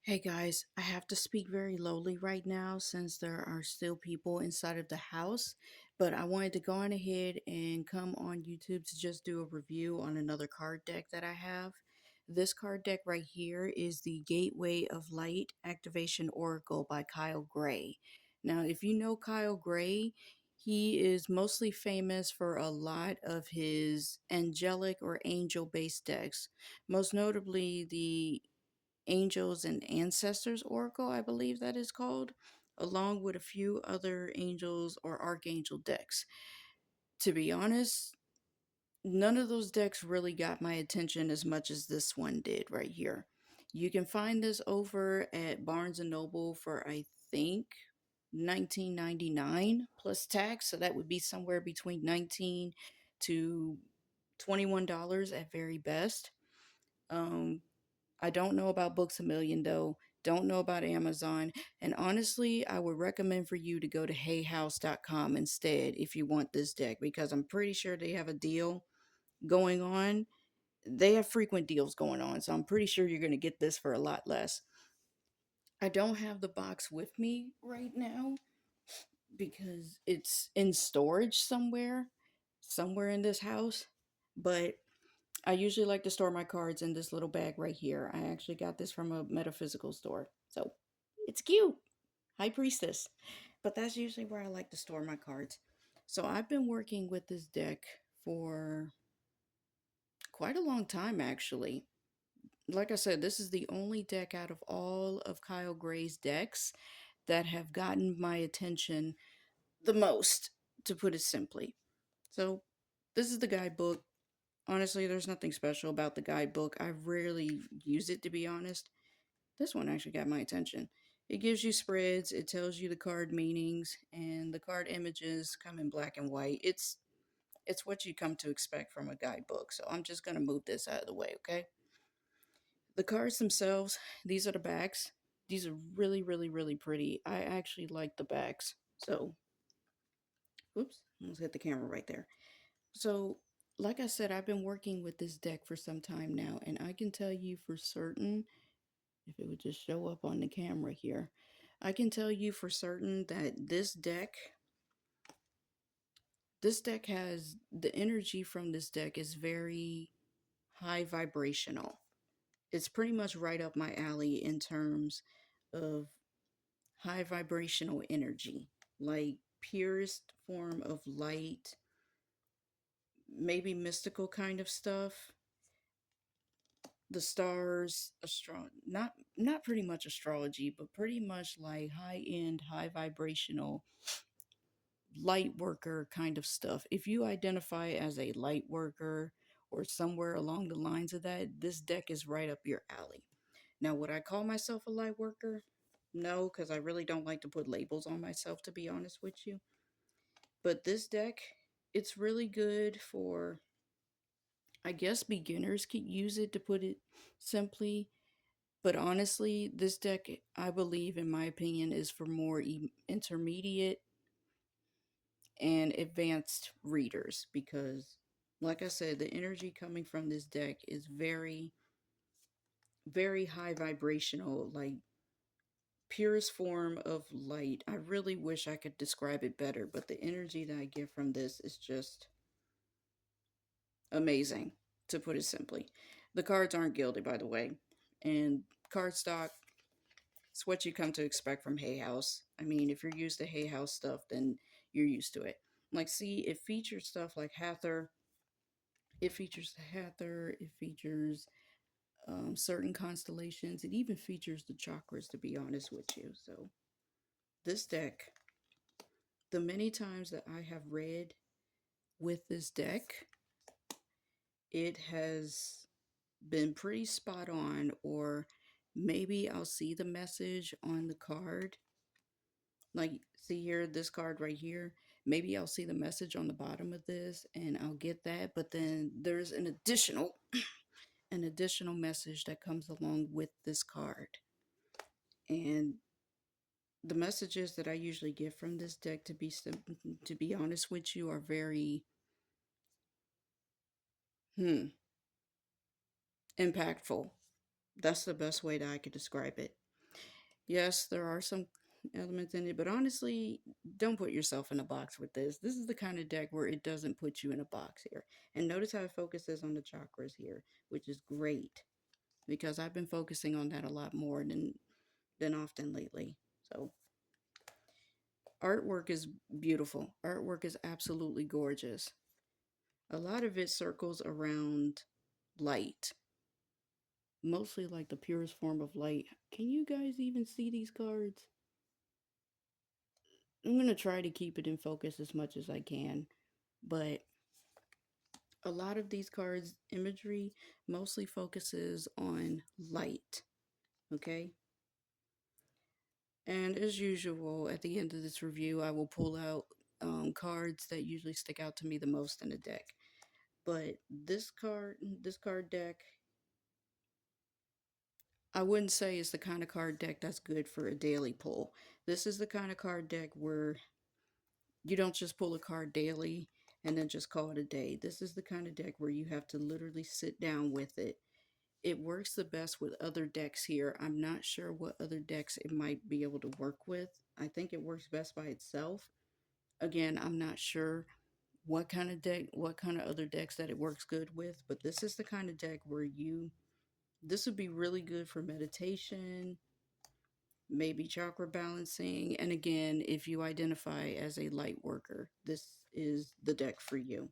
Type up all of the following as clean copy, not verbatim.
Hey guys, I have to speak very lowly right now since there are still people inside of the house, but I wanted to go on ahead and come on YouTube to just do a review on another card deck that I have. This card deck right here is the Gateway of Light Activation Oracle by Kyle Gray. Now, if you know Kyle Gray, he is mostly famous for a lot of his angelic or angel based decks, most notably the Angels and Ancestors Oracle, I believe that is called, along with a few other angels or archangel decks. To be honest, none of those decks really got my attention as much as this one did right here. You can find this over at Barnes and Noble for I think 19.99 plus tax, so that would be somewhere between 19 to $21 at very best. Um I don't know about Books a Million though. Don't know about Amazon. And honestly, I would recommend for you to go to hayhouse.com instead if you want this deck because I'm pretty sure they have a deal going on. They have frequent deals going on, so I'm pretty sure you're going to get this for a lot less. I don't have the box with me right now because it's in storage somewhere in this house. But I usually like to store my cards in this little bag right here. I actually got this from a metaphysical store. So it's cute. High Priestess. But that's usually where I like to store my cards. So I've been working with this deck for quite a long time, actually. Like I said, this is the only deck out of all of Kyle Gray's decks that have gotten my attention the most, to put it simply. So this is the guidebook. Honestly, there's nothing special about the guidebook. I rarely use it, to be honest. This one actually got my attention. It gives you spreads, it tells you the card meanings, and the card images come in black and white. It's what you come to expect from a guidebook. So I'm just gonna move this out of the way, okay? The cards themselves, these are the backs. These are really, really, really pretty. I actually like the backs. So, oops, almost hit the camera right there. So, like I said, I've been working with this deck for some time now, and I can tell you for certain, if it would just show up on the camera here, I can tell you for certain that this deck has the energy from this deck is very high vibrational. It's pretty much right up my alley in terms of high vibrational energy, like purest form of light, maybe mystical kind of stuff. The stars, not pretty much astrology, but pretty much like high end, high vibrational light worker kind of stuff. If you identify as a light worker or somewhere along the lines of that, this deck is right up your alley. Now, would I call myself a light worker? No, because I really don't like to put labels on myself, to be honest with you. But this deck, it's really good for, I guess beginners could use it, to put it simply. But honestly, this deck, I believe, in my opinion, is for more intermediate and advanced readers because, like I said, the energy coming from this deck is very, very high vibrational, like purest form of light. I really wish I could describe it better, but the energy that I get from this is just amazing, to put it simply. The cards aren't gilded, by the way, and cardstock. It's what you come to expect from Hay House. I mean, if you're used to Hay House stuff, then you're used to it. Like, see, it features stuff like Hathor. It features the Hathor. It features certain constellations. It even features the chakras, to be honest with you. So, this deck, the many times that I have read with this deck, it has been pretty spot on, or maybe I'll see the message on the card. Like, see here, this card right here. Maybe I'll see the message on the bottom of this and I'll get that. But then there's an additional message that comes along with this card. And the messages that I usually get from this deck, to be honest with you, are very impactful. That's the best way that I could describe it. Yes, there are some elements in it, but honestly, don't put yourself in a box with this. This is the kind of deck where it doesn't put you in a box here. And notice how it focuses on the chakras here, which is great because I've been focusing on that a lot more than often lately. So, artwork is beautiful. Artwork is absolutely gorgeous. A lot of it circles around light, mostly like the purest form of light. Can you guys even see these cards? I'm going to try to keep it in focus as much as I can, but a lot of these cards' imagery mostly focuses on light, okay? And as usual, at the end of this review, I will pull out cards that usually stick out to me the most in the deck. But this card deck, I wouldn't say it's the kind of card deck that's good for a daily pull. This is the kind of card deck where you don't just pull a card daily and then just call it a day. This is the kind of deck where you have to literally sit down with it. It works the best with other decks here. I'm not sure what other decks it might be able to work with. I think it works best by itself. Again, I'm not sure what kind of other decks that it works good with, but this is the kind of deck where this would be really good for meditation, maybe chakra balancing. And again, if you identify as a light worker, this is the deck for you.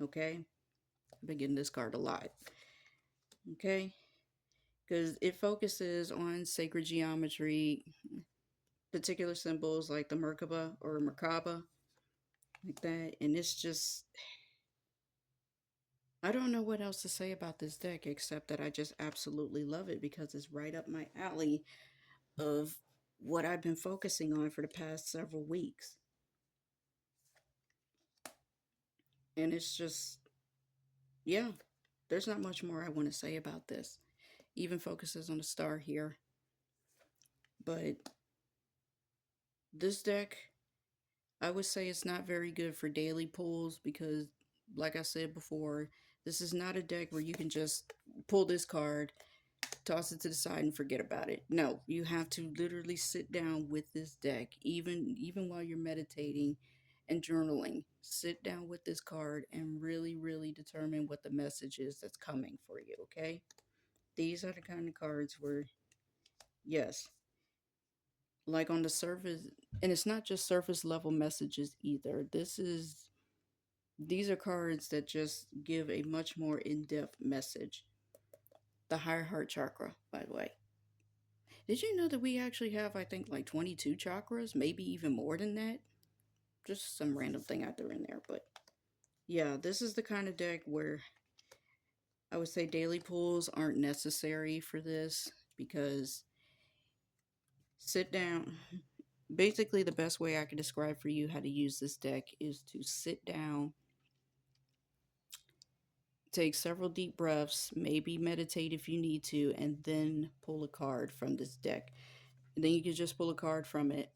Okay? I've been getting this card a lot. Okay? Because it focuses on sacred geometry, particular symbols like the Merkaba or Merkaba, like that. And it's just, I don't know what else to say about this deck except that I just absolutely love it because it's right up my alley of what I've been focusing on for the past several weeks. And it's just, yeah, there's not much more I want to say about this. Even focuses on the star here. But this deck, I would say it's not very good for daily pulls because, like I said before, this is not a deck where you can just pull this card, toss it to the side, and forget about it. No, you have to literally sit down with this deck, even while you're meditating and journaling. Sit down with this card and really determine what the message is that's coming for you, okay? These are the kind of cards where, yes, like on the surface, and it's not just surface level messages either. These are cards that just give a much more in-depth message. The higher heart chakra, by the way. Did you know that we actually have, I think, like 22 chakras, maybe even more than that? Just some random thing I threw in there, but yeah, this is the kind of deck where I would say daily pulls aren't necessary for this because sit down. Basically, the best way I can describe for you how to use this deck is to sit down, take several deep breaths, maybe meditate if you need to, and then pull a card from this deck. And then you can just pull a card from it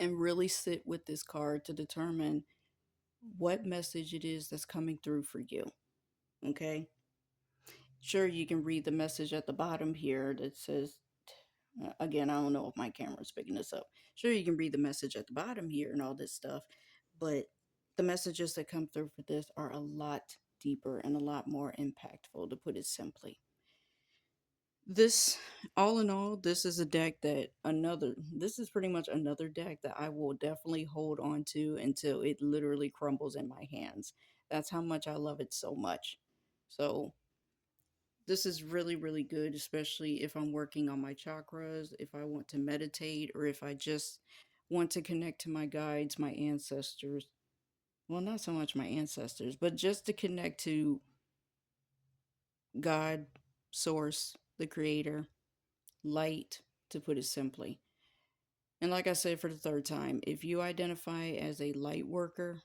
and really sit with this card to determine what message it is that's coming through for you. Okay? Sure, you can read the message at the bottom here that says, again, I don't know if my camera's picking this up. Sure, you can read the message at the bottom here and all this stuff, but the messages that come through for this are a lot deeper and a lot more impactful, to put it simply. This, all in all, this is a deck this is pretty much another deck that I will definitely hold on to until it literally crumbles in my hands. That's how much I love it so much. So, this is really good, especially if I'm working on my chakras, if I want to meditate, or if I just want to connect to my guides, my ancestors. Well, not so much my ancestors, but just to connect to God, Source, the Creator, light, to put it simply. And like I said for the third time, if you identify as a light worker,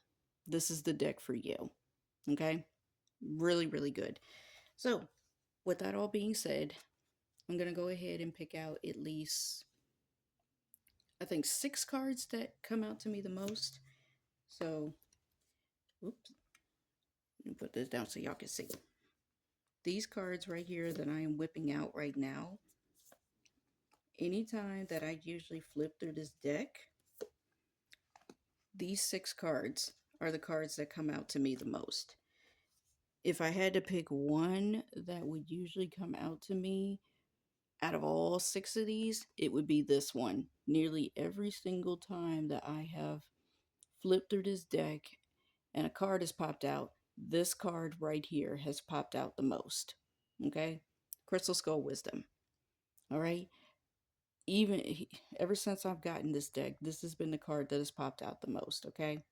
this is the deck for you. Okay? Really good. So, with that all being said, I'm going to go ahead and pick out at least, I think, 6 cards that come out to me the most. So, oops. Let me put this down so y'all can see. These cards right here that I am whipping out right now Anytime that I usually flip through this deck, these 6 cards are the cards that come out to me the most. If I had to pick one that would usually come out to me out of all 6 of these, it would be this one. Nearly every single time that I have flipped through this deck and a card has popped out, this card right here has popped out the most. Okay? Crystal Skull Wisdom. All right? Even ever since I've gotten this deck, this has been the card that has popped out the most. Okay?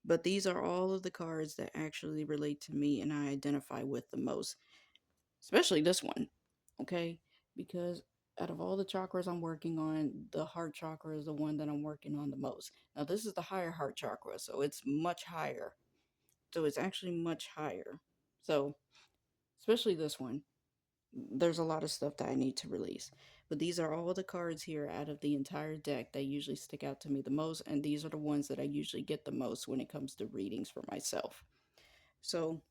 But these are all of the cards that actually relate to me and I identify with the most, especially this one. Okay? Because out of all the chakras I'm working on, the heart chakra is the one that I'm working on the most. Now, this is the higher heart chakra, so it's much higher. So it's actually much higher. So, especially this one, there's a lot of stuff that I need to release. But these are all the cards here out of the entire deck that usually stick out to me the most, and these are the ones that I usually get the most when it comes to readings for myself. So,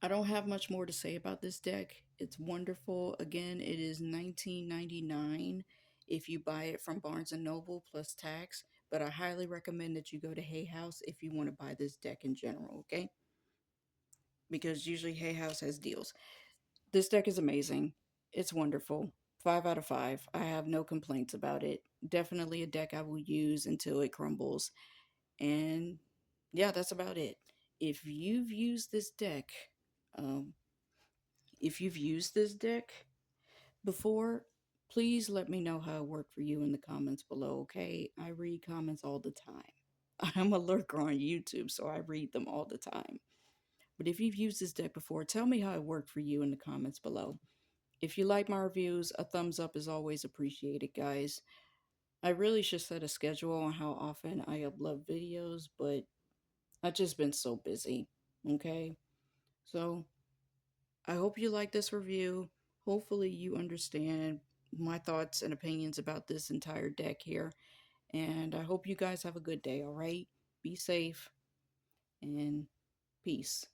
I don't have much more to say about this deck. It's wonderful. Again, it is $19.99 if you buy it from Barnes and Noble plus tax, but I highly recommend that you go to Hay House if you want to buy this deck in general, okay? Because usually Hay House has deals. This deck is amazing. It's wonderful. 5 out of 5. I have no complaints about it. Definitely a deck I will use until it crumbles. And yeah, that's about it. If you've used this deck, um, if you've used this deck before, please let me know how it worked for you in the comments below, okay? I read comments all the time. I'm a lurker on YouTube, so I read them all the time. But if you've used this deck before, tell me how it worked for you in the comments below. If you like my reviews, a thumbs up is always appreciated, guys. I really should set a schedule on how often I upload videos, but I've just been so busy, okay? So, I hope you like this review. Hopefully, you understand my thoughts and opinions about this entire deck here. And I hope you guys have a good day, all right? Be safe and peace.